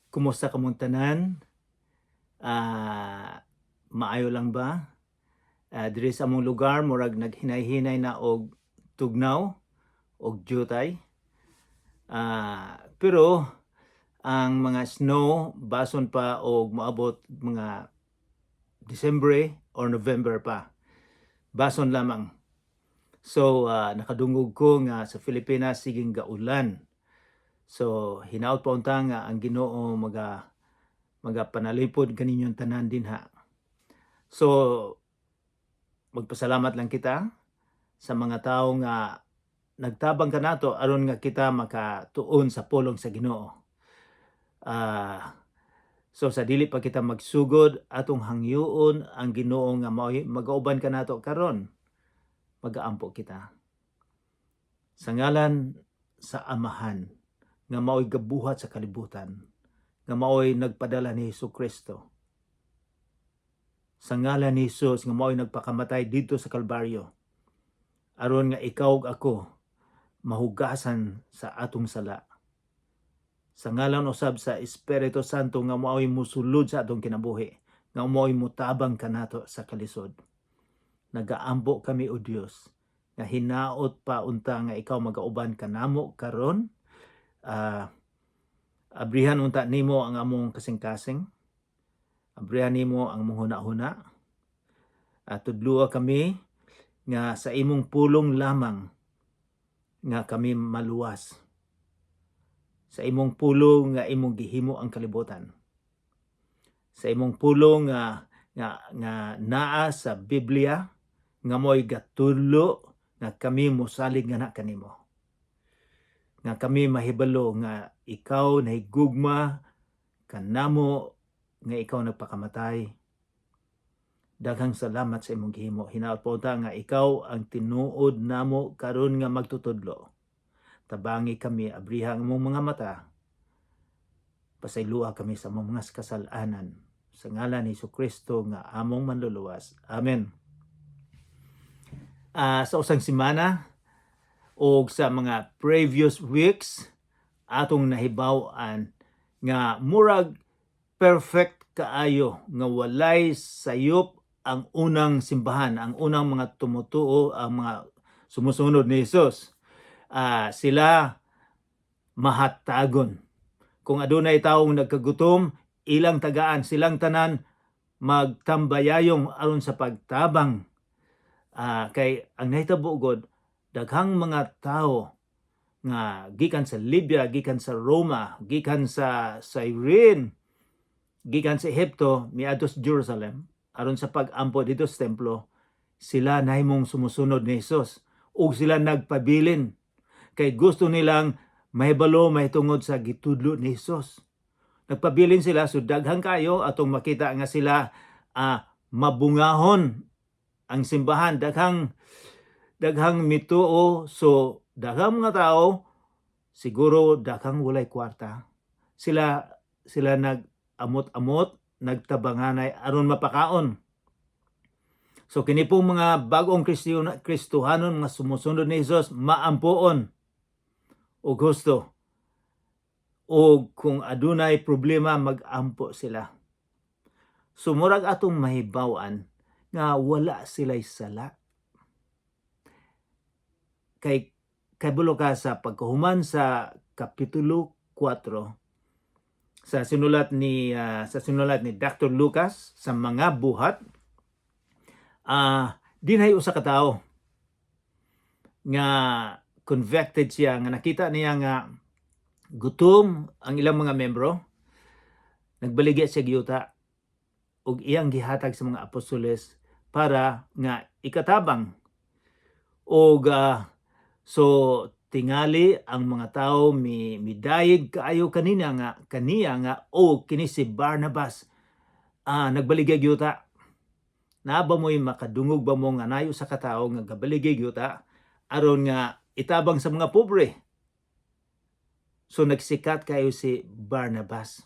Kumusta kamong tanan? Maayo lang ba? Diri sa among lugar murag naghinay-hinay na og tugnaw og jutay. Pero ang mga snow bason pa og moabot mga Disyembre or November pa. Bason lamang. So nakadungog ko nga sa Pilipinas siging gaulan. So hinaut pa unta nga ang Ginoo magapanalipod kaninyong tanan dinha. So magpasalamat lang kita sa mga tawo nga nagtabang kanato aron nga kita makatuon sa pulong sa Ginoo. So sa dili pa kita magsugod atong hangyoon ang Ginoo nga magauban kanato karon, magaampo kita. Sa ngalan sa Amahan nga mao'y gabuhat sa kalibutan, nga mao'y nagpadala ni Jesucristo. Sa ngalan ni Jesus nga mao'y nagpakamatay dito sa Kalbaryo, aron nga ikaw ug ako mahugasan sa atong sala. Sa ngalan usab sa Espiritu Santo nga mao'y musulod sa atong kinabuhi, nga mao'y mutabang kanato sa kalisod. Nagaampo kami o Dios nga hinaot pa unta nga ikaw magauban kanamo karon. Abrihan unta nimo ang among kasing-kasing. Abrihan nimo ang mong huna-huna. Tudloa kami nga sa imong pulong lamang nga kami maluwas. Sa imong pulong nga imong gihimo ang kalibutan. Sa imong pulong nga naa sa Biblia nga mo'y gatulo nga kami mosalig nga na kanimo. Nga kami mahibalo nga ikaw nahigugma kanamo nga ikaw nagpakamatay. Daghang salamat sa imong gihimo. Hinaot po ta nga ikaw ang tinuod namo karon nga magtutudlo. Tabangi kami, abriha ang mong mga mata. Pasaylua kami sa mga kasalanan. Sa ngalan ni Jesucristo nga among manluluwas. Amen. Sa usang semana o sa mga previous weeks, atong nahibaw-an nga murag perfect kaayo nga walay sayop ang unang simbahan, ang unang mga tumutuo, ang mga sumusunod ni Jesus. Sila mahatagon. Kung adunay taong nagkagutom, ilang tagaan, silang tanan magtambayayong aron sa pagtabang. Kay ang nahitabo gud, daghang mga tao nga gikan sa Libya, gikan sa Roma, gikan sa Cyrene, gikan sa Ehipto, miadto sa Jerusalem, aron sa pag-ampo dito sa templo, sila nahimong sumusunod ni Jesus. Ug sila nagpabilin kay gusto nilang mahibalo mahitungod sa gitudlo ni Jesus. Nagpabilin sila, so daghang kayo atong makita nga sila mabungahon ang simbahan, daghang mituo. So daghang mga tao, siguro daghang walay kwarta. Sila nag-amot-amot, nagtabanganay aron mapakaon. So kini pong mga bagong Kristohanon nga sumusunod ni Jesus, maampoon o gusto. O kung adunay problema, mag-ampo sila. So murag atong mahibaw-an nga wala sila'y sala. Kay bulo ka sa pagkahuman sa kapitulo 4 sa sinulat ni Dr. Lucas sa mga buhat, dinhay usa ka tawo nga convicted siya, nga nakita niya nga gutom ang ilang mga membro, nagbaligya siya giyuta ug iyang gihatag sa mga apostoles para nga ikatabang. Og so tingali ang mga tao midayeg kaayo kaniya nga kini si Barnabas nagbaligya giyuta. Naaba mo'y makadungog ba mo nga nayo sa katao nga gabaligya giyuta aron nga itabang sa mga pobre. So nagsikat kayo si Barnabas.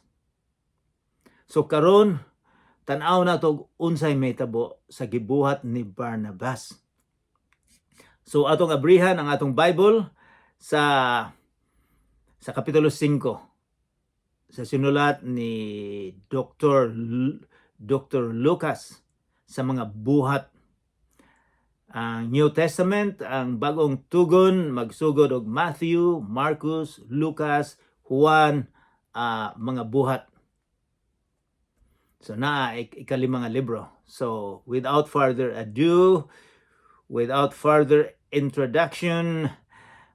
So karon tan-aw na to unsay mahitabo sa gibuhat ni Barnabas. So atong abrihan ang atong Bible sa kapitulo 5 sa sinulat ni Dr. Lucas sa mga buhat. Ang New Testament, ang bagong tugon, magsugod og Matthew, Marcus, Lucas, Juan, mga buhat. So naa ikalimang libro. So without further ado, without further introduction,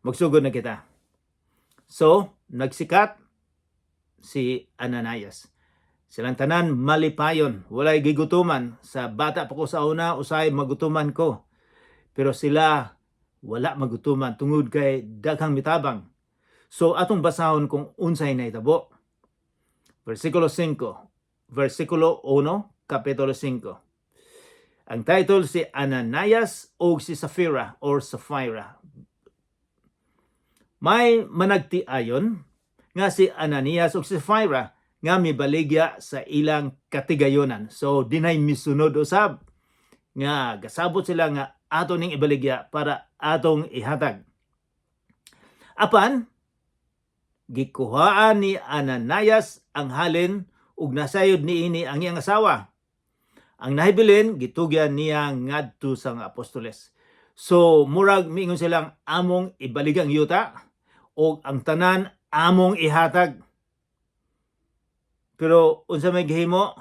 magsugod na kita. So, nagsikat si Ananias. Silang tanan malipayon, walay gigutuman. Sa bata pa ko sa una, usay magutuman ko. Pero sila wala magutuman tungod kay daghang mitabang. So atong basahon kung unsay nahitabo. Versikulo 5, versikulo 1, kapitulo 5. Ang title si Ananias o si Sapphira or Sapphira. May managtiayon nga si Ananias o si Sapphira nga mibaligya sa ilang katigayonan. So dinay misunod usab nga gasabot sila nga ato ning ibaligya para atong ihatag. Apan gikuhaan ni Ananias ang halin ug nasayod niini ang iyang asawa. Ang nahibilin gitugyan niya ngadto sa apostoles. So murag miingon silang among ibalig ang yuta o ang tanan among ihatag. Pero unsa may gihimo?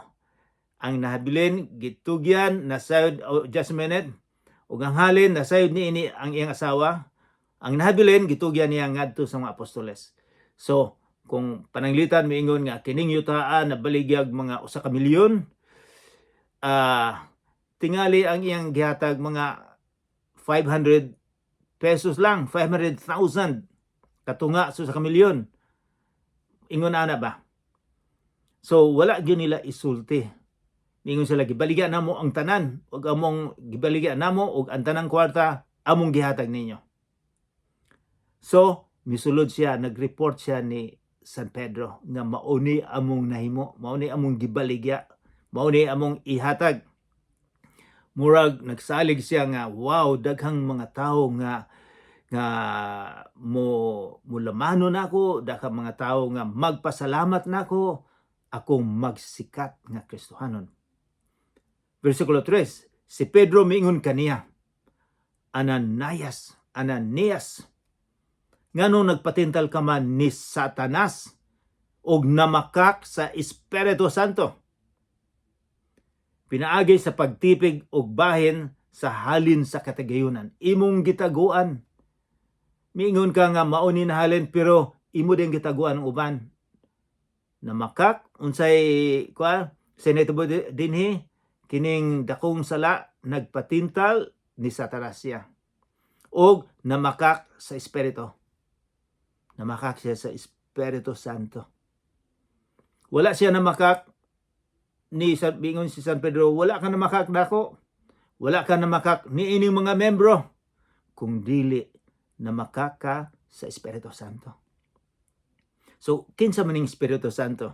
Ang nahabilin gitugyan nasayod just a minute ug ang halin nasayod niini ang iyang asawa. Ang nahabilin gitugyan niya ngadto sa mga apostoles. So kung pananglitan miingon nga kining yutaan na baligyag mga 1 ka milyon, tingali ang iyang gihatag mga 500 pesos lang, 500,000 katunga sa 1 milyon. Ingon ana ba? So wala gyud nila isulti. Ingon sila gibaligya namo ang tanan ug among gibaligya namo ug ang tanang kwarta among gihatag ninyo. So misulod siya, nagreport siya ni San Pedro nga mauni among nahimo, mauni among gibaligya, mauni among ihatag. Murag nagsalig siya nga wow, daghang mga tawo nga mulamano nako, daghang mga tawo nga magpasalamat nako, akong magsikat nga Kristohanon. Versikulo 3, si Pedro miingon kaniya, Ananias, ngano nagpatintal ka man ni Satanas og namakak sa Espiritu Santo? Pinaagi sa pagtipig og bahin sa halin sa katagayunan. Imong gitaguan. Miingon ka nga mauni na halin pero imo din gitaguan ang uban. Namakak unsay senetabo dinhi kining dakong sala nagpatintal ni Satanas siya. Og namakak sa Espiritu. Namakak siya sa Espiritu Santo. Wala siya namakak bingon si San Pedro, wala ka namakak dako. Wala ka namakak ni ining mga membro. Kung dili namakak ka sa Espiritu Santo. So, kinsa maning Espiritu Santo?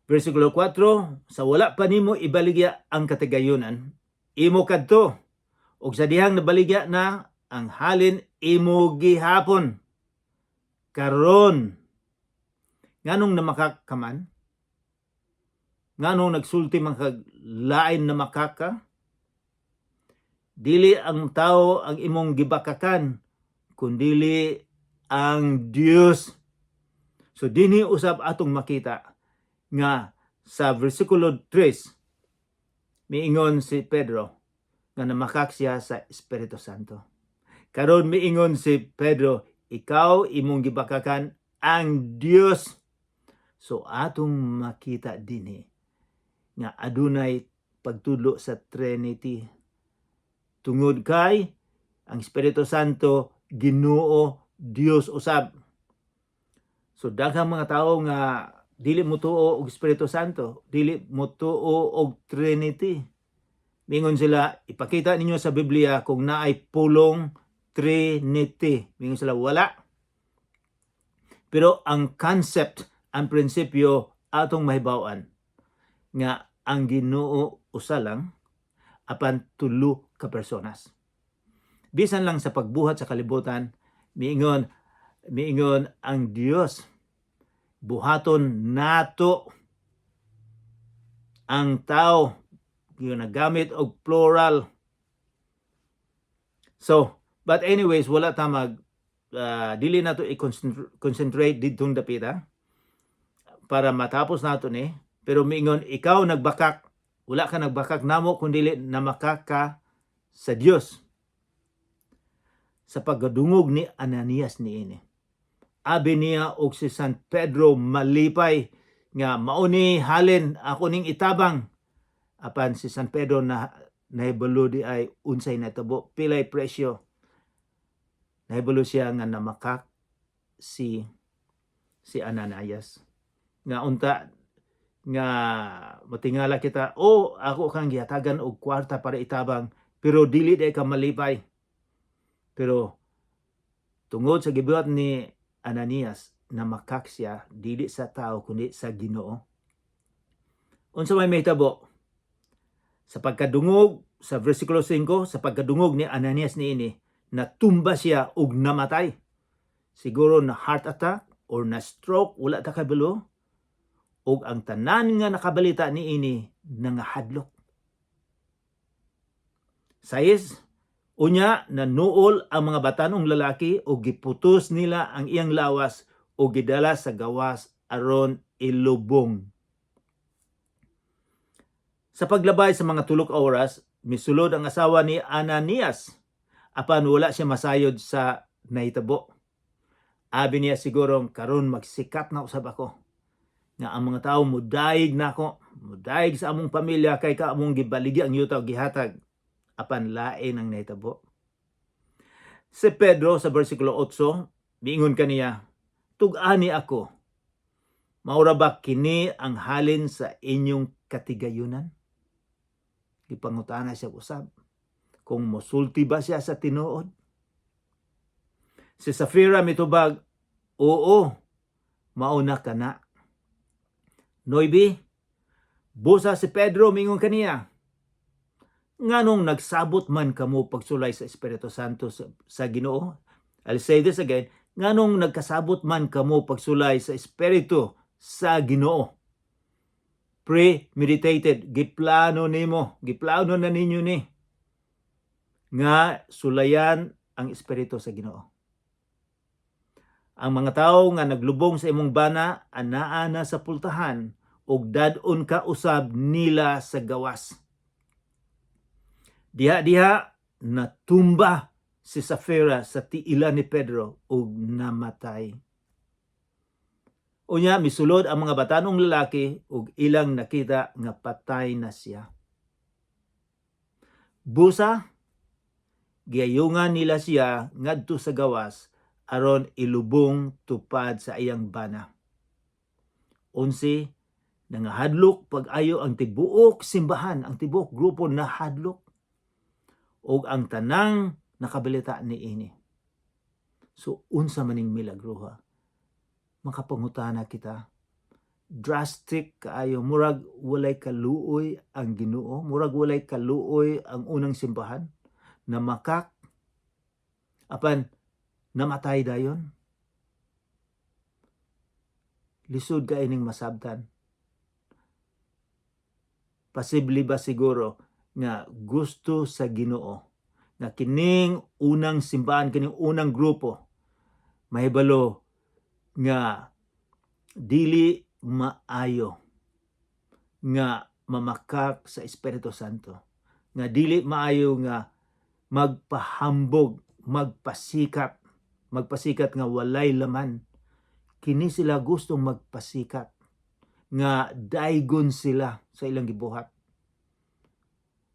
Versikulo 4, sa wala pa nimo ibaligya ang katagayunan, imo kadto, ug sa dihang nabaligya na ang halin imo gihapon. Karon, nganong namakak ka man? Nganong nagsulti man kag lain namakak ka? Dili ang tao ang imong gibakakan, kundili ang Dios. So dinhi usab atong makita nga sa versikulo 3 miingon si Pedro nga namakak siya sa Espiritu Santo. Karon miingon si Pedro, ikaw imong gibakakan ang Dios. So atong makita dinhi nga adunay pagtudlo sa Trinity. Tungod kay ang Espiritu Santo Ginoo Dios usab. So daghang mga tawo nga dili motuo og Espiritu Santo, dili motuo og Trinity. Mingon sila, ipakita ninyo sa Biblia kung naay pulong Trinity. Mingon sila, wala. Pero ang concept, ang prinsipyo atong mahibaw-an nga ang Ginoo usa lang apan tulo ka personas. Bisan lang sa pagbuhat sa kalibutan, miingon miingon ang Dios buhaton nato ang tao, ginagamit og plural. So, but anyways, wala ta dili nato i-concentrate ditong dapita para matapos nato ni. Pero miingon, ikaw nagbakak, wala ka nagbakak namo kundi namakak ka sa Dios sa pagdungog ni Ananias niini. Abi niya og si San Pedro malipay nga mauni halin ako ning itabang. Apan si San Pedro na nahibalo di ay unsay natabo, pilay presyo. Nahibalo siya nga namakak si Ananias. Nga unta nga matingala kita, ako kang gihatagan og kwarta para itabang, pero dili day ka malipay. Pero tungod sa gibuhat ni Ananias, namakak siya dili sa tao kundi sa Ginoo. Unsa may mahitabo? Sa pagkadungog sa versikulo 5, sa pagkadungog ni Ananias niini, natumba siya ug namatay. Siguro na heart attack or na stroke, wala ta kabalo. Ug ang tanan nga nakabalita niini nangahadlok. Sayes, unya nanuol ang mga batanong lalaki o giputos nila ang iyang lawas o gidala sa gawas aron ilubong. Sa paglabay sa mga 3 oras, misulod ang asawa ni Ananias apan wala siya masayod sa nahitabo. Abi niya siguro karon magsikat na usab ako. Nga ang mga tawo mudaig nako, mudaig sa among pamilya kay ka among gibaligi ang yuta gihatag apan lain ang nahitabo. Si Pedro sa bersikulo 8, miingon kaniya, tug-ani ako. Maura ba kini ang halin sa inyong katigayunan? Gipangutana siya usab kung mosulti ba siya sa tinuod. Si Safira mitubag, oo, mauna ka na. Noibi, busa si Pedro mingon kaniya, nganong nagsabot man kamo pagsulay sa Espiritu Santo sa Ginoo? I'll say this again, nganong nagkasabot man kamo pagsulay sa Espiritu sa Ginoo? Premeditated, giplano na ninyo ni nga sulayan ang Espiritu sa Ginoo. Ang mga tawo nga naglubong sa imong bana anaa na sa pultahan ug dad-on ka usab nila sa gawas. Diha natumba si Safira sa tiila ni Pedro ug namatay. Unya misulod ang mga batanong lalaki ug ilang nakita nga patay na siya. Busa giyayungan nila siya ngadto sa gawas aron ilubong tupad sa iyang bana. 11, nangahadlok pag-ayo ang tibuok simbahan, ang tibuok grupo nahadlok ug ang tanang nakabalita niini. So unsa maning milagro? Makapangutana kita. Drastic kaayo, murag walay kaluoy ang Ginoo, murag walay kaluoy ang unang simbahan, namakak apan namatay dayon. Lisod ka ining masabtan. Posible ba siguro nga gusto sa Ginoo nga kining unang simbahan, kining unang grupo mahibalo nga dili maayo nga mamakak sa Espiritu Santo, nga dili maayo nga magpahambog, magpasikat nga walay laman. Kini sila gustong magpasikat nga daygon sila sa ilang gibuhat.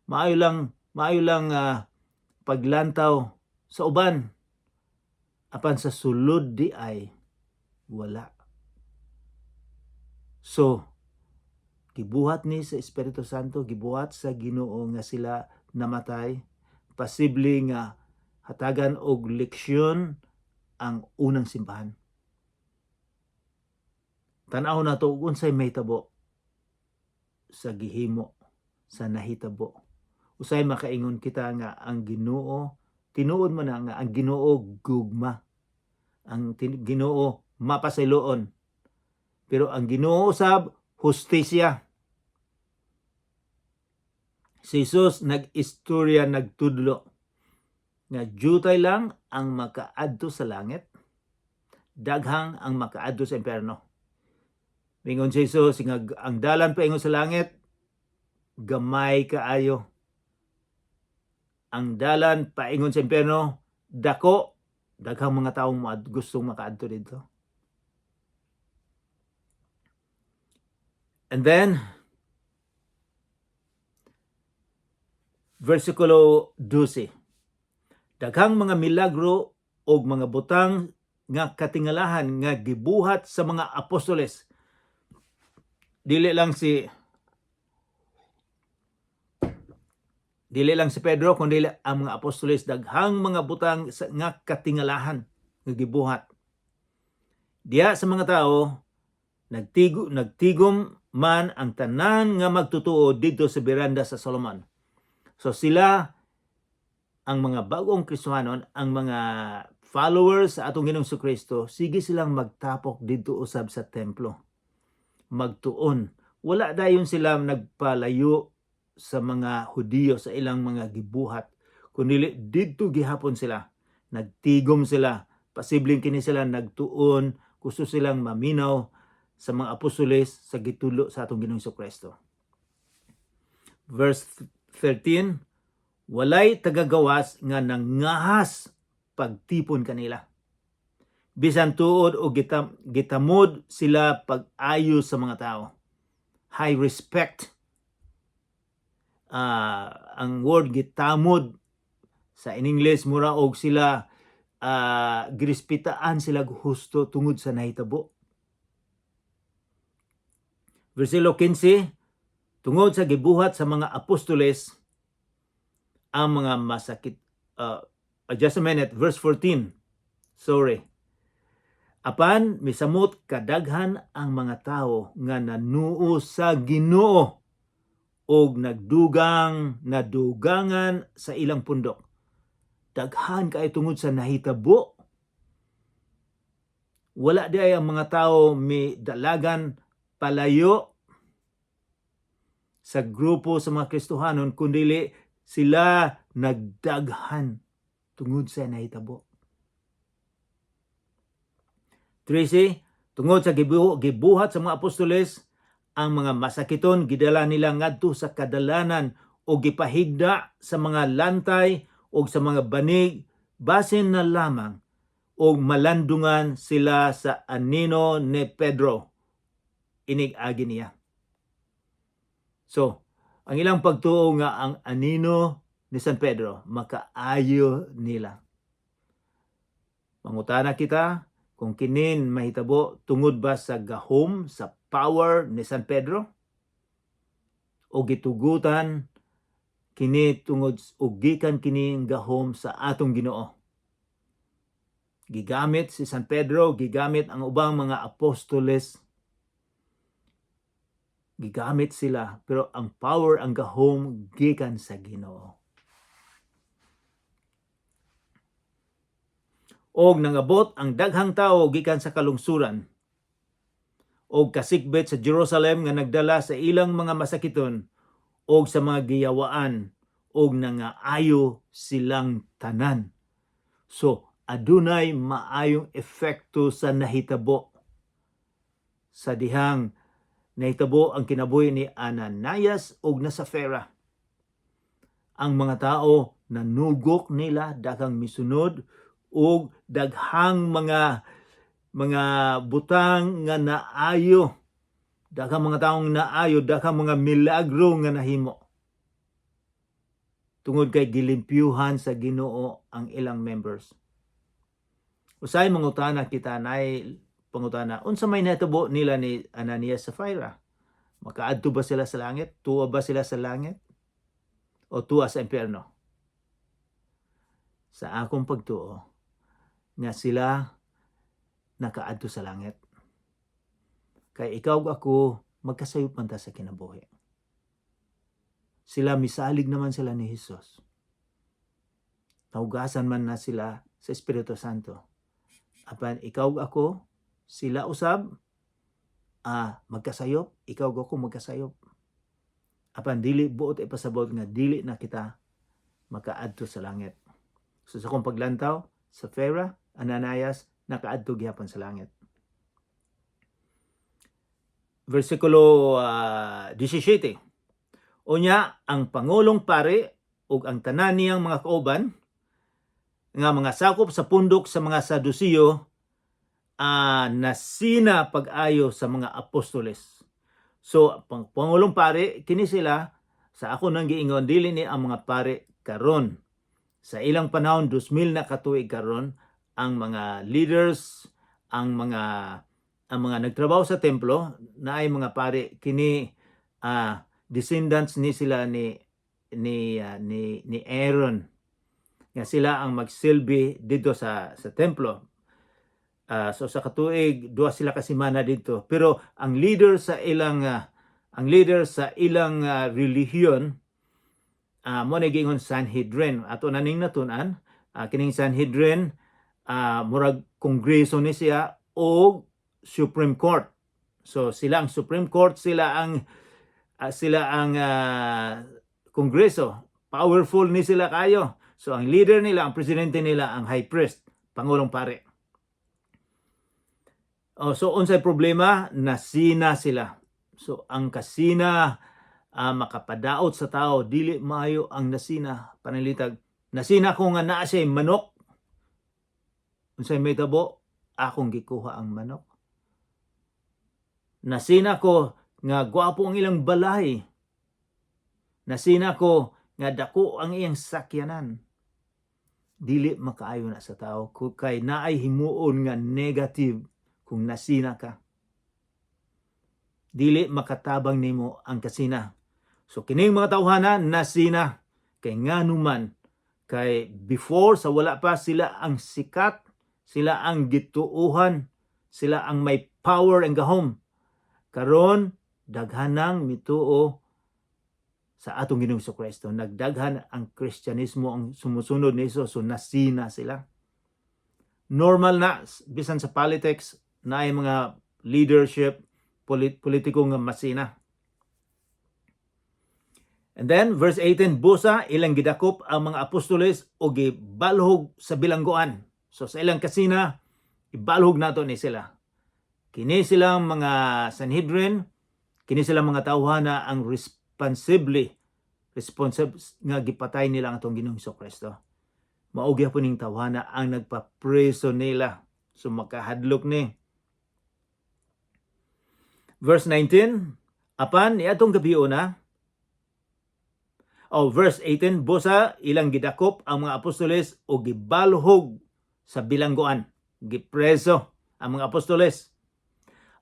Maayo lang paglantaw sa uban apan sa sulod di ay wala. So gibuhat ni sa Espiritu Santo, gibuhat sa Ginoo nga sila namatay. Posible nga hatagan og leksyon ang unang simbahan. Tan-aw na to unsay mahitabo sa gihimo sa nahitabo. Usay makaingon kita nga ang Ginoo, tinuod man nga ang Ginoo gugma. Ang Ginoo mapasayloon. Pero ang Ginoo usab hustisya. Si Jesus nag-istorya, nagtudlo nga jutay lang ang makaadto sa langit, daghang ang makaadto sa impyerno. Mingon si Jesus nga ang dalan paingon sa langit gamay kaayo. Ang dalan paingon sa impyerno dako, daghang mga taong gustong makaadto dito. And then versikulo 12. Daghang mga milagro o mga butang nga katingalahan nga gibuhat sa mga apostoles. Dili lang si Pedro kundi ang mga apostoles, daghang mga butang nga katingalahan nga gibuhat. Diya sa mga tao nagtigom man ang tanan nga magtutuo dito sa beranda sa Solomon. So sila ang mga bagong Kristohanon, ang mga followers sa atong Ginoong Kristo, sige silang magtapok dito usab sa templo. Magtuon. Wala dayon sila nagpalayo sa mga Hudiyo sa ilang mga gibuhat. Kundi dito gihapon sila. Nagtigom sila. Posibleng kini sila nagtuon. Gusto silang maminaw sa mga apostoles sa gitulo sa atong Ginoong Kristo. Verse 13, walay tagagawas nga nangahas pagtipon kanila. Bisan tuod o gitamod sila pag-ayo sa mga tao. High respect. Ang word gitamod sa in English mura og sila girispitaan sila husto tungod sa nahitabo. Versikulo 15, tungod sa gibuhat sa mga apostoles ang mga masakit. Just a minute, verse 14. Sorry. Apan misamot kadaghan ang mga tao nga nanuo sa Ginoo og nadugangan sa ilang pundok. Daghan kay tungod sa nahitabo. Wala di ay ang mga tao may dalagan palayo sa grupo sa mga Kristohanon, kundi sila nagdaghan tungod sa nahitabo. 13, tungod sa gibuhat sa mga apostoles, ang mga masakiton gidala nila ngadto sa kadalanan o gipahigda sa mga lantay o sa mga banig basin na lamang o malandungan sila sa anino ni Pedro. Inig-agi niya. So, ang ilang pagtuo nga ang anino ni San Pedro, makaayo nila. Mangutana kita, kung kinin mahitabo tungod ba sa gahom, sa power ni San Pedro? O gitugutan kini tungod o gikan kini gahom sa atong Ginoo? Gigamit si San Pedro, gigamit ang ubang mga apostoles, gigamit sila, pero ang power, ang gahom gikan sa Ginoo. Og nangabot ang daghang tawo gikan sa kalungsuran og kasikbit sa Jerusalem nga nagdala sa ilang mga masakiton og sa mga giyawaan og nangaayo silang tanan. So adunay maayong epekto sa nahitabo. Sa dihang nahitabo ang kinabuhi ni Ananias og na Safira. Ang mga tao nanugok nila, daghang misunod og daghang mga butang nga naayo, daghang mga taong naayo, daghang mga milagro nga nahimo. Tungod kay gilimpyuhan sa Ginoo ang ilang members. Usay mangutana kita, nay pangutana, unsa may natabo nila ni Ananias sa Safira? Makaadto ba sila sa langit? Tuwa ba sila sa langit? O tuwa sa impyerno? Sa akong pagtuo, nga sila nakaadto sa langit. Kay ikaw ako, magkasayop man ta sa kinabuhi. Sila misalig naman sila ni Jesus. Naugasan man na sila sa Espiritu Santo. Apan ikaw ako, sila usab, magkasayop, ikaw ako magkasayop. Apan dili buot ipasabot nga dili na kita makaadto sa langit. So sa kong paglantaw, Sapphira, Ananias, nakaadto gihapon sa langit. Versikulo 17. Unya, ang Pangulong Pare ug ang tanan niyang mga kauban nga mga sakop sa pundok sa mga Sadusiyo nasina pag-ayo sa mga apostoles. So, Pangulong Pare, kini sila, sa ako nang giingon, dili ni ang mga pare karon. Sa ilang panahon, 2000 na katuig karon, ang mga leaders, ang mga nagtrabaho sa templo, na ay mga pare, kini descendants ni sila ni Aaron. Nga sila ang magsilbi dito sa templo. So sa katuig, duha sila ka semana dito. Pero ang leader sa ilang relihiyon mo na gingon Sanhedrin. Ato naning natunan, kining Sanhedrin murag kongreso ni siya o Supreme Court. So sila ang Supreme Court, sila ang kongreso. Powerful ni sila kayo. So ang leader nila, ang presidente nila, ang high priest, Pangulong Pare. So unsay problema, nasina sila. So ang kasina makapadaot sa tao, dili maayo ang nasina. Panalitag, nasina ko nga naa siya manok. Unsay may tabo, akong gikuha ang manok. Nasina ko nga gwapo ang ilang balay. Nasina ko nga dako ang iyang sakyanan. Dili makaayo na sa tao kay naay himuon nga negative kung nasina ka. Dili makatabang nimo ang kasina. So kining mga tawhana nasina kay nganuman, kay before sa wala pa sila ang sikat, sila ang gituuhan, sila ang may power and gahom. Karon daghanang mituo sa atong Ginoong Jesucristo. Nagdaghan ang Kristyanismo ang sumusunod ni Jesus, so nasina sila. Normal na bisan sa politics na ay mga leadership politiko nga masina. And then verse 18, busa ilang gidakop ang mga apostoles o gibalhog sa bilangguan. So sa ilang kasina, ibalhog nato ni sila. Kini silang mga Sanhedrin, kini silang mga tawhana ang responsible nga gipatay nila ang atong Ginoong Jesucristo. Maugi po ning tawhana ang nagpapreso nila. So makahadlok ni. Verse 19, apan niadtong gabiyo na. Verse 18, busa ilang gidakop ang mga apostoles o gibalhog sa bilangguan. Gipreso ang mga apostoles.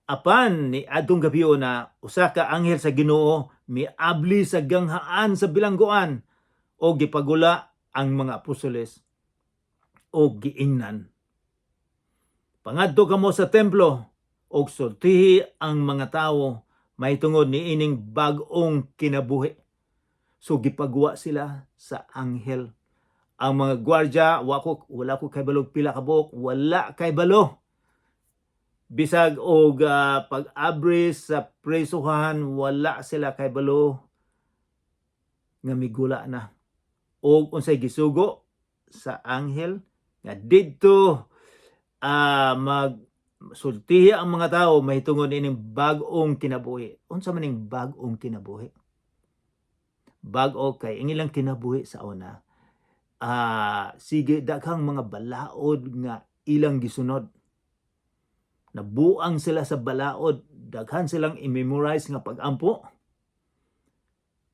Apan ni adtong gabiyo na usa ka anghel sa Ginoo miabli sa ganghaan sa bilangguan o gipagula ang mga apostoles o giingnan. Pangadto kamo sa templo og sultihi ang mga tawo mahitungod ni ining bag-ong kinabuhi. So gipagwa sila sa anghel. Ang mga gwardiya, wala ko kay balog pila ka buok, wala kay balo. Bisag og pag-abri sa presuhan, wala sila kay balo nga migula na. Og unsay gisugo sa anghel nga didto magsultihi ang mga tao mahitungod ining bag-ong kinabuhi. Unsa man ning bag-ong kinabuhi? Bag-o kay ilang kinabuhi sa una. Sige daghang mga balaod nga ilang gisunod. Nabuang sila sa balaod, daghan silang i-memorize nga pag-ampo.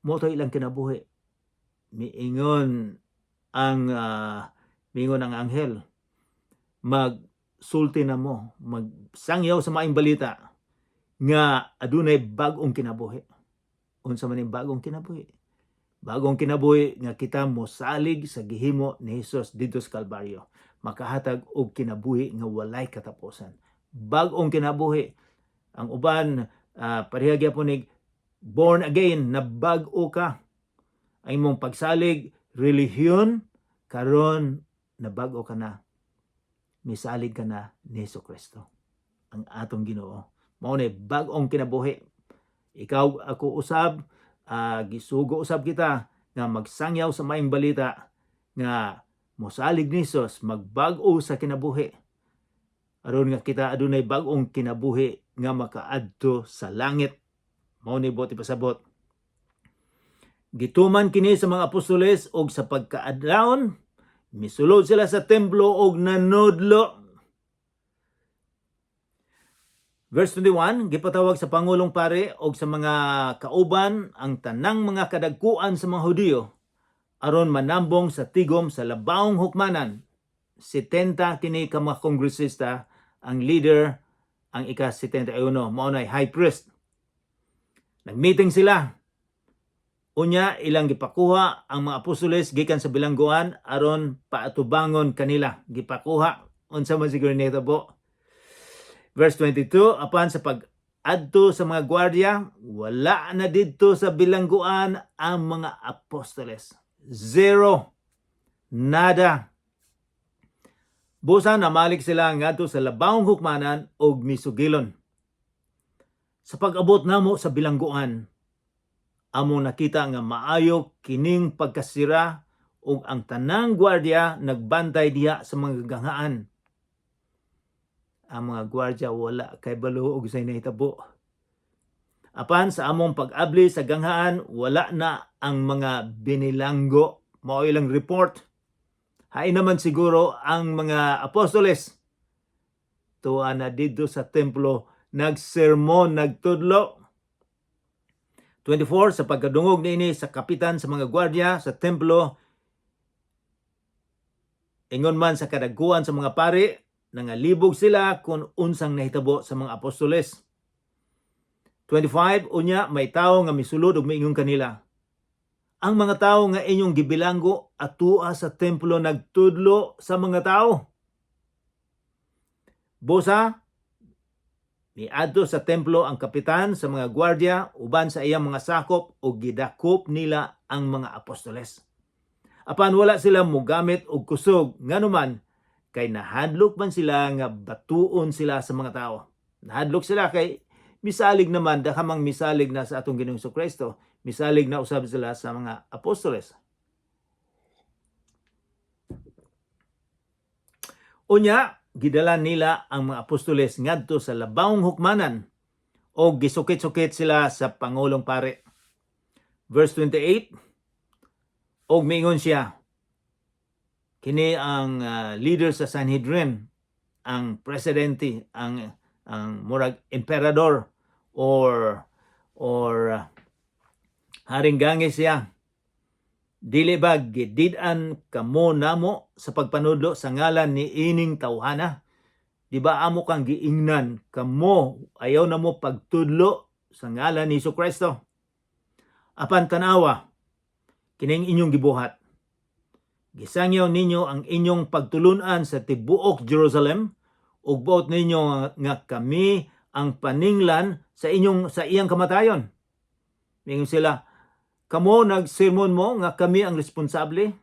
Moto ilang kinabuhi. Miingon ang anghel, magsulti na mo, magsangyaw sa maayong balita nga adunay bag-ong kinabuhi. Unsa man ning bag-ong kinabuhi? Bagong kinabuhi nga kita mo salig sa gihimo ni Jesus dito sa Kalbaryo. Makahatag og kinabuhi nga walay katapusan. Bagong kinabuhi. Ang uban pareha gyapon nig born again, na bag-o ka. Ang imong pagsalig relihiyon karon na bag-o ka na. misalig ka na ni Jesucristo, ang atong Ginoo. Mao ni bag-ong kinabuhi. Ikaw ako usab, gisugo usab kita nga magsangyaw sa maayong balita nga mosalig ni Jesus, magbag-o sa kinabuhi. Aron nga kita adunay bag-ong kinabuhi nga makaadto sa langit. Mao ni buti pasabot. Gituman kini sa mga apostoles og sa pagkaadlawon, misulod sila sa templo og nanudlo. Verse 21, gipatawag sa Pangulong Pare og sa mga kauban ang tanang mga kadagkuan sa mga Hudiyo aron manambong sa tigom sa labawong hukmanan. 70 kini ka mga kongresista, ang leader, ang ika-71, mao nay high priest. Nagmeeting sila. Unya ilang gipakuha ang mga apostoles gikan sa bilangguan aron paatubangon kanila. Gipakuha unsa man siguro nitabo. Verse 22, apan sa pag-adto sa mga gwardiya, wala na didto sa bilangguan ang mga apostoles. Zero. Nada. Busa namalik sila ngadto sa labawong hukmanan og misugilon. Sa pag-abot namo sa bilangguan, amo nakita nga maayo kining pagkasira ug ang tanang gwardiya nagbantay diha sa mga ganghaan. Ang mga gwardiya wala kay balo og say nahitabo. Apan sa among pag-abli sa ganghaan, wala na ang mga binilanggo. Mao ilang report. Hain naman siguro ang mga apostoles. Tuwa na dito sa templo, nagsermon, nagtudlo. 24, sa pagkadungog niini sa kapitan sa mga gwardiya sa templo, ingon man sa kadagkuan sa mga pari, nangalibog sila kung unsang nahitabo sa mga apostoles. 25, unya may tawo nga misulod ug miingon kanila, ang mga tawo nga inyong gibilanggo atua sa templo nagtudlo sa mga tawo. Busa, niadto sa templo ang kapitan sa mga gwardiya uban sa iyang mga sakop ug gidakop nila ang mga apostoles. Apan wala sila mogamit og kusog nganuman kay nahadlok man sila nga batuon sila sa mga tawo. Nahadlok sila kay misalig naman, dakamang misalig na sa atong Ginoong Jesucristo. Misalig na usab sila sa mga apostoles. Unya, gidala nila ang mga apostoles ngadto sa labawong hukmanan o gisukit-sukit sila sa Pangulong Pare. Verse 28, og miingon siya, kini ang leader sa Sanhedrin, ang presidente, ang murag emperador or haring gangis siya. Dili ba gidid-an kamo namo sa pagpanudlo sa ngalan ni ining tawhana? Di ba amo kang giingnan kamo ayaw namo pagtudlo sa ngalan ni Jesucristo? Apan tanawa kining inyong gibuhat. Gisangyaw ninyo ang inyong pagtulunan sa tibuok Jerusalem ug buot ninyo nga kami ang paninglan sa iyang kamatayon. Mingon sila, kamo nagsermon mo nga kami ang responsable.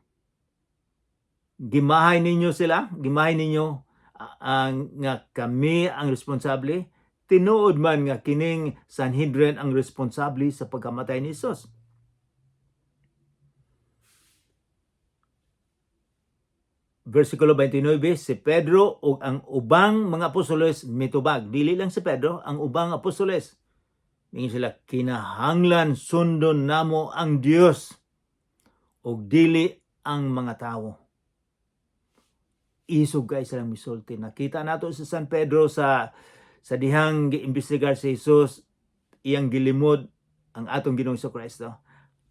Gimahay ninyo sila, gimahay ninyo nga kami ang responsable. Tinuod man nga kining Sanhedrin ang responsable sa pagkamatay ni Jesus. Versikulo 29, si Pedro ug ang ubang mga apostoles mitubag. Dili lang si Pedro, ang ubang apostoles. Mingon sila, kinahanglan sundon namo ang Dios ug dili ang mga tawo. Isog kay silang misulti. Nakita nato sa San Pedro sa dihang giimbestigar si Jesus, iyang gilimod ang atong Ginoong Jesucristo.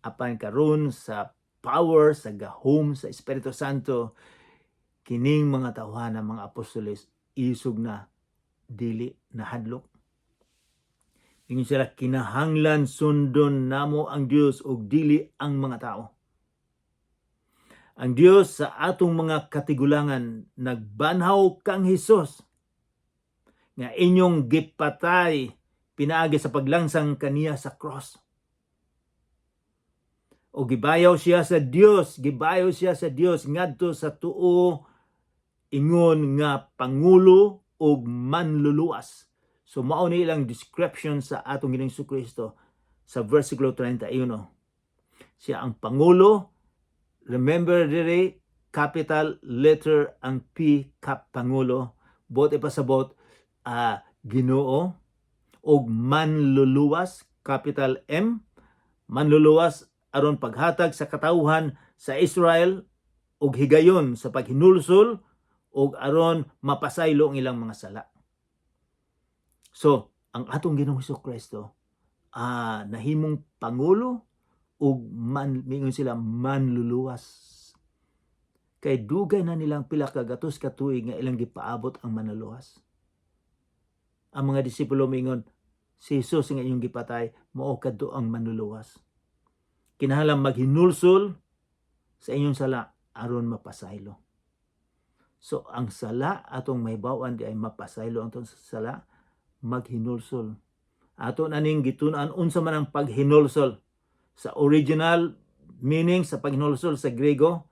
Apan karon sa power, sa gahom, sa Espiritu Santo, kining mga tawhana, mga apostoles, isog na, dili nahadlok. Ingon sila, kinahanglan sundon namo ang Dios ug dili ang mga tao. Ang Dios sa atong mga katigulangan nagbanhaw kang Hesus nga inyong gipatay pinaagi sa paglangsang kaniya sa cross. O gibayaw siya sa Dios ngadto sa tuo ingon nga pangulo ug manluluwas. So mao ni ilang description sa atong Ginoong Jesucristo sa versikulo 31. Siya ang pangulo. Remember diri, capital letter ang P, pangulo. Both ipasabot Ginoo. Og manluluwas, capital M. Manluluwas aron paghatag sa katawhan sa Israel og higayon sa paghinulsol og aron mapasaylo ang ilang mga sala. So, ang atong Ginoong Jesucristo nahimong pangulo ug mingon sila manluluwas. Kay dugay na nilang pila ka gatos ka tuig nga ilang gipaabot ang manluluwas. Ang mga disipulo mingon, si Jesus nga inyong gipatay, mao kadto ang manluluwas. Kinahanglan maghinulsol sa inyong sala aron mapasaylo. So ang sala atong mahibaw-an di ay mapasaylo ang sala, maghinulsol. Ato na ning gitun-an unsa man ang paghinulsol. Sa original meaning sa paghinulsol sa Grego,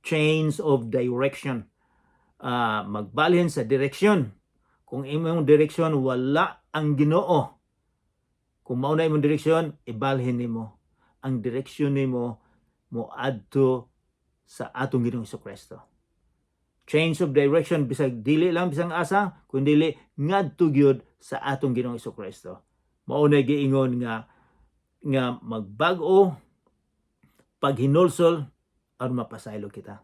change of direction. Magbalhin sa direksyon. Kung imong direksyon wala ang Ginoo, kung mao na imong direksyon, ibalhin nimo. Ang direksyon nimo moadto sa atong Ginoong Jesucristo. Change of direction, bisag dili lang bisang asa, kundi ngadto gyud sa atong Ginoong Jesucristo. Mao na giingon nga magbag-o paghinulsol aron mapasaylo kita.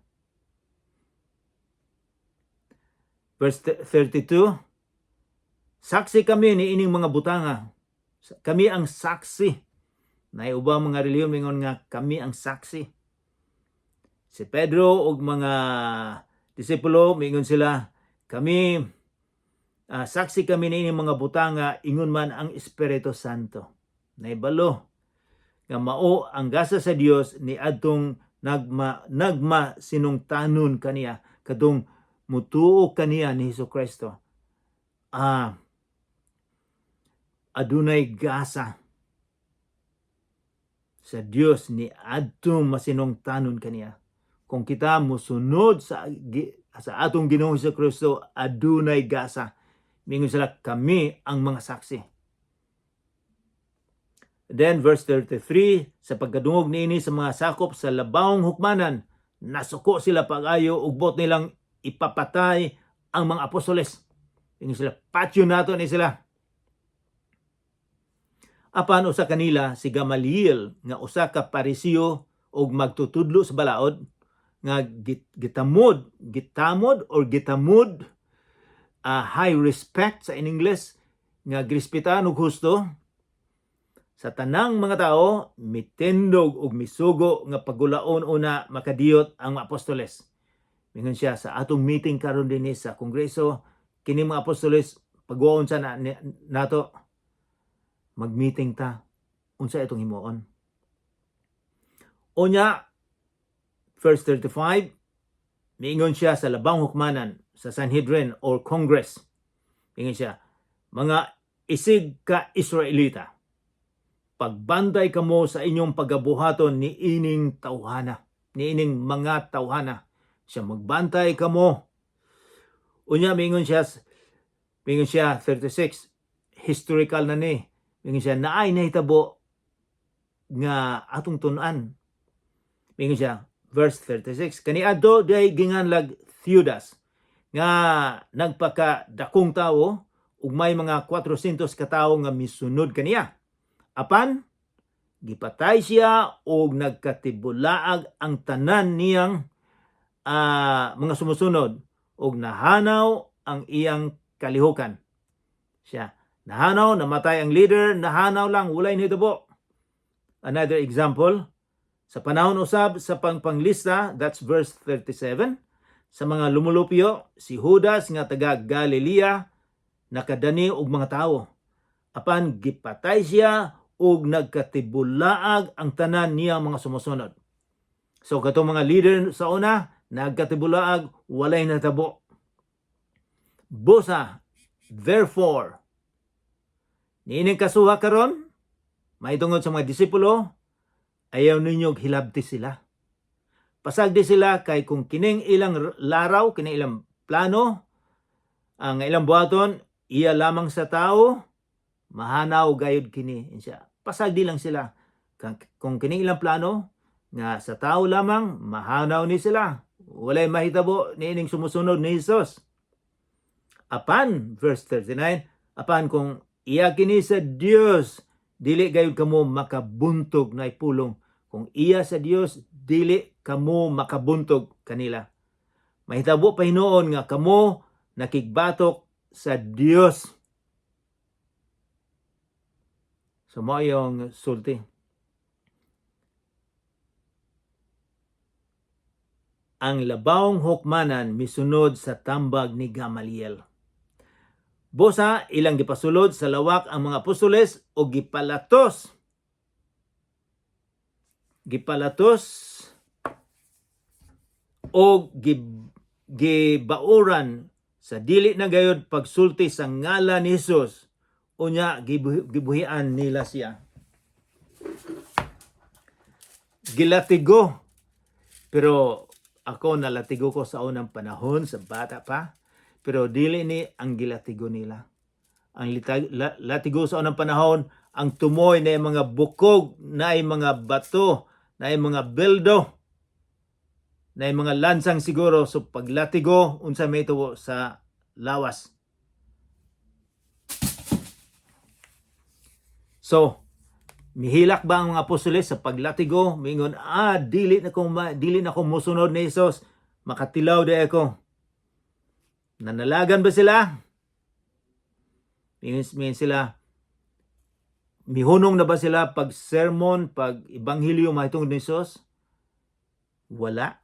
Verse 32, saksi kami ni ining mga butanga. Kami ang saksi. Naiubang mga reliyon mingon nga kami ang saksi. Si Pedro ug mga disipulo mingon sila, kami saksi kami ni ining mga butanga, ingon man ang Espiritu Santo. Naibalo nga mao ang gasa sa Dios ni adtong nagma sinungtanon kaniya kadtong mutuo kaniya ni Jesucristo. Adunay gasa sa Dios ni adtong masinungtanon kaniya. Kung kita mosunod sa atong Ginoong Jesucristo, adunay gasa. Mingon sila, kami ang mga saksi. Then verse 33, sa pagkadungog niini sa mga sakop sa labawong hukmanan, nasuko sila pag-ayo ug bot nilang ipapatay ang mga apostoles. Mingon sila, patyo nato ni sila. Apan usa kanila si Gamaliel nga usa ka Pariseo ug magtutudlo sa balaod nga gitamod high respect sa in English nga girespetan og husto sa tanang mga tao, mitindog ug misugo nga pagulaon una makadiyot ang mga apostoles. Mingon siya, sa atong meeting karon dinhi sa Kongreso, kini mga apostoles pagwaon sa nato, mag-meeting ta, unsa itong himuon. Unya, verse 35, miingon siya sa labang hukmanan, sa Sanhedrin or Congress. Miingon siya, mga isig ka Israelita, pagbantay kamo sa inyong pagabuhaton ni ining tawhana, ni ining mga tawhana. Siya magbantay kamo. Unya, miingon siya 36, historical na ni. Mingon siya, naay nahitabo nga atong tun-an. Mingon siya, verse 36, kaniadto day ginganlag Theudas, nga nagpakadakong tao, ug may mga 400 ka tawo nga misunod kaniya. Apan, gipatay siya ug nagkatibulaag ang tanan niyang mga sumusunod, ug nahanaw ang iyang kalihukan. Siya, nahanaw, namatay ang leader, nahanaw lang, walay nahitabo. Another example, sa panahon usab sa panglista, that's verse 37, sa mga lumulupyo, si Judas nga taga Galilea, nakadani og mga tawo. Apan gipatay siya ug nagkatibulaag ang tanan niyang mga sumusunod. So katong mga leader sa una, nagkatibulaag, walay natabo. Busa, therefore, niining kasuha karon, maitungod sa mga disipulo, ayaw ninyog hilabti sila. Pasagdi sila kay kung kining ilang laraw, kining ilang plano, ang ilang buhaton, iya lamang sa tao, mahanaw gayud kini insya. Pasagdi lang sila. Kung kini ilang plano, nga sa tao lamang, mahanaw ni sila. Walay mahitabo ni ining sumusunod ni Jesus. Apan, verse 39, apan kung iya kini sa Dios, dili gayud kamo makabuntog na ipulong. Kung iya sa Dios, dili kamo makabuntog kanila. Mahitabo pa hinuon nga kamo nakigbatok sa Dios. So mo yung sulti. Ang labawng hukmanan misunod sa tambag ni Gamaliel. Busa ilang gipasulod sa lawak ang mga apostoles o gipalatos o gibauran sa dili na gayud pagsulti sa ngalan ni Jesus, unya gibuhian nila siya. Gilatigo, pero ako nalatigo ko sa unang panahon sa bata pa, pero dili ni ang gilatigo nila. Ang latigo sa unang panahon, ang tumoy na mga bukog, na mga bato, na mga beldo, na mga lansang siguro. So paglatigo, unsa may tuwo sa lawas. So, mihilak ba ang mga apostoles sa paglatigo? Mingon, dili na ko musunod ni Jesus. Makatilaw di ako. Nanalagan ba sila? Mingon sila, mihunong na ba sila pag sermon, pag ebanghelyo mahitungod ni Jesus? Wala.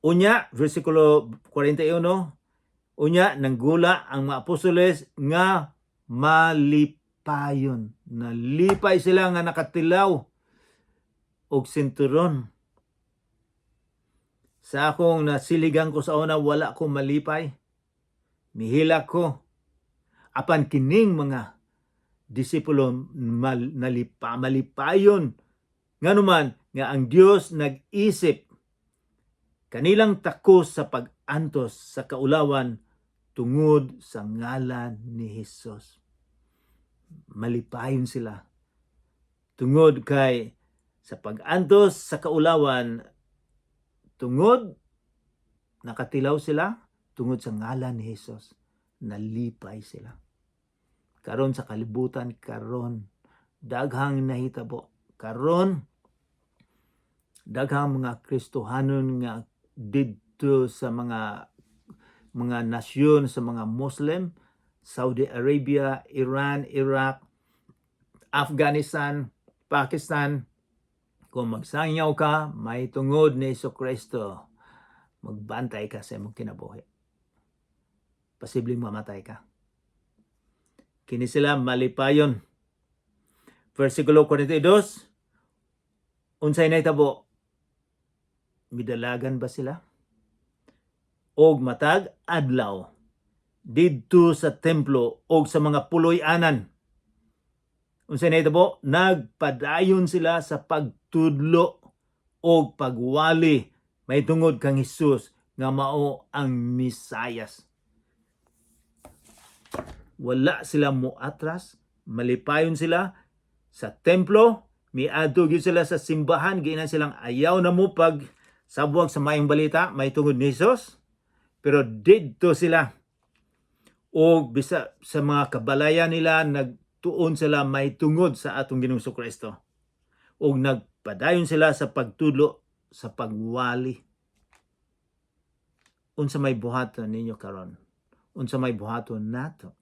Unya, versikulo 41, unya, nanggula ang mga apostoles nga malipayon. Nalipay sila nga nakatilaw og sinturon. Sa akong nasiligan ko sa una, wala ko malipay. Mihilak ko. Apan kining mga disipulo malipayon. Nganuman nga ang Dios nag-isip kanilang takos sa pag-antos sa kaulawan tungod sa ngalan ni Jesus. Malipayon sila. Tungod kay sa pag-antos sa kaulawan, tungod nakatilaw sila, tungod sa ngalan ni Jesus, nalipay sila. Karon sa kalibutan, karon daghang nahitabo. Karon daghang mga Kristohanon nga didto sa mga nasyon, sa mga Muslim, Saudi Arabia, Iran, Iraq, Afghanistan, Pakistan. Kung magsangyaw ka, may tungod ni Jesucristo, magbantay ka sa imong kinabuhi. Posibleng mamatay ka. Kini sila malipayon. Versikulo 42, unsay nahitabo? Midalagan ba sila? Og matag adlaw didto sa templo og sa mga puloy-anan. Unsay nahitabo? Nagpadayon sila sa pagtudlo og pagwali may tungod kang Hesus nga mao ang Misayas. Wala sila moatras, malipayon sila sa templo, miadto gyud sila sa simbahan, giinan silang ayaw na mo pag sabuag sa mayong balita may tungod ni Jesus. Pero didto sila o bisa sa mga kabalayan nila nagtuon sila may tungod sa atong Ginoong Jesucristo. O nagpadayon sila sa pagtudlo sa pagwali. Unsa may buhaton ninyo karon? Unsa may buhaton nato?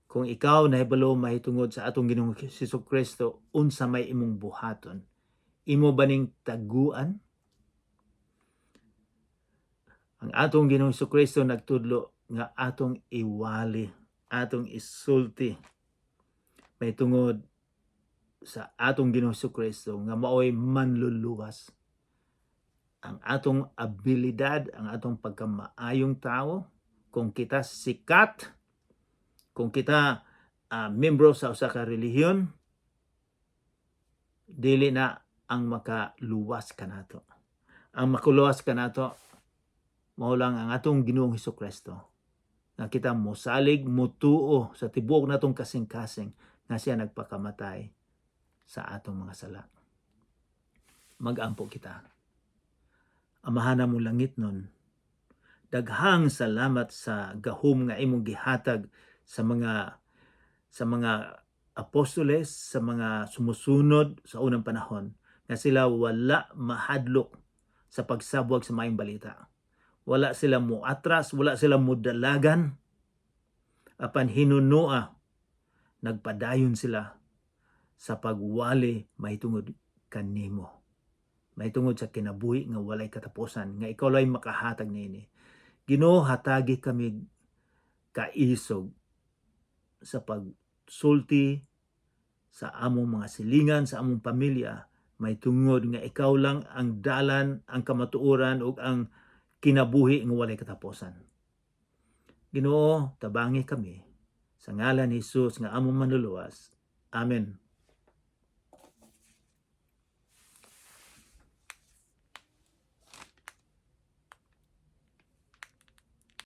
Kung ikaw nahibalo mahitungod sa atong Ginoong Jesucristo, unsa may imong buhaton? Imo ba ning taguan? Ang atong Ginoong Jesucristo nagtudlo nga atong iwali, atong isulti mahitungod sa atong Ginoong Jesucristo nga maoy manluluwas. Ang atong abilidad, ang atong pagkamaayong tao, kung kita sikat, kung kita membro sa usa ka relihiyon, dili na ang makaluwas kanato. Ang makuluwas kanato mao lang ang atong Ginoong Hesukristo nga kita mosalig motuo sa tibuok natong kasing-kasing nga siya nagpakamatay sa atong mga sala. Mag-ampo kita. Amahan mo langit nun, daghang salamat sa gahom nga imong gihatag sa mga apostoles, sa mga sumusunod sa unang panahon nga sila wala mahadlok sa pagsabwag sa maayong balita. Wala sila moatras, wala sila modalagan, apan hinunua nagpadayon sila sa pagwali mahitungod kanimo. Mahitungod sa kinabuhi nga walay katapusan, nga ikaw lang makahatag niini. Ginoo, hatagi kami kaisog sa pagsulti sa among mga silingan, sa among pamilya, mahitungod nga ikaw lang ang dalan, ang kamatuoran ug ang kinabuhi nga walay katapusan. Ginoo, tabangi kami sa ngalan ni Jesus nga among manluluwas. Amen.